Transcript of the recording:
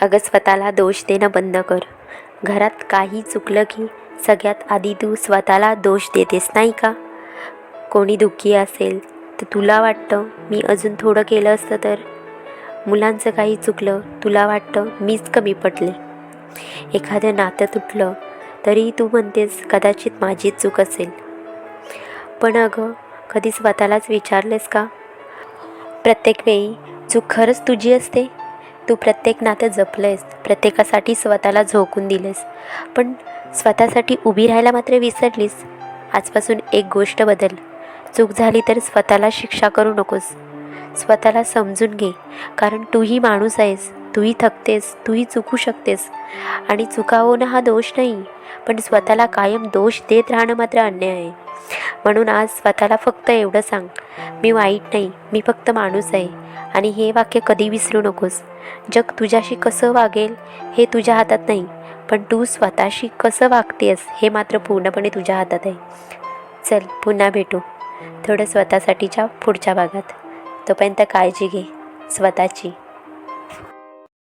अगं स्वतःला दोष देणं बंद कर. घरात काही चुकलं की सगळ्यात आधी तू स्वतःला दोष देतेस नाही का? कोणी दुःखी असेल तर तुला वाटतं मी अजून थोडं केलं असतं तर. मुलांचं काही चुकलं तुला वाटतं मीच कमी पडले. एखादं नातं तुटलं तरी तू म्हणतेस कदाचित माझीच चूक असेल. पण अगं कधी स्वतःलाच विचारलेस का? प्रत्येक वेळी चूक खरंच तुझी असते. तू प्रत्येक नातं जपलंयस, प्रत्येकासाठी स्वतःला झोकून दिलेस, पण स्वतःसाठी उभी राहायला मात्र विसरलीस. आजपासून एक गोष्ट बदल. चूक झाली तर स्वतःला शिक्षा करू नकोस. स्वतःला समजून घे, कारण तूही माणूस आहेस. तूही थकतेस, तूही चुकू शकतेस. आणि चुका होणं हा दोष नाही, पण स्वतःला कायम दोष देत राहणं मात्र अन्याय आहे. म्हणून आज स्वतःला फक्त एवढं सांग, मी वाईट नाही, मी फक्त माणूस आहे. आणि हे वाक्य कधी विसरू नकोस. जग तुझ्याशी कसं वागेल हे तुझ्या हातात नाही, पण तू स्वतःशी कसं वागतेस हे मात्र पूर्णपणे तुझ्या हातात आहे. चल पुन्हा भेटू थोडं स्वतःसाठीच्या पुढच्या भागात. तोपर्यंत काळजी घे स्वतःची.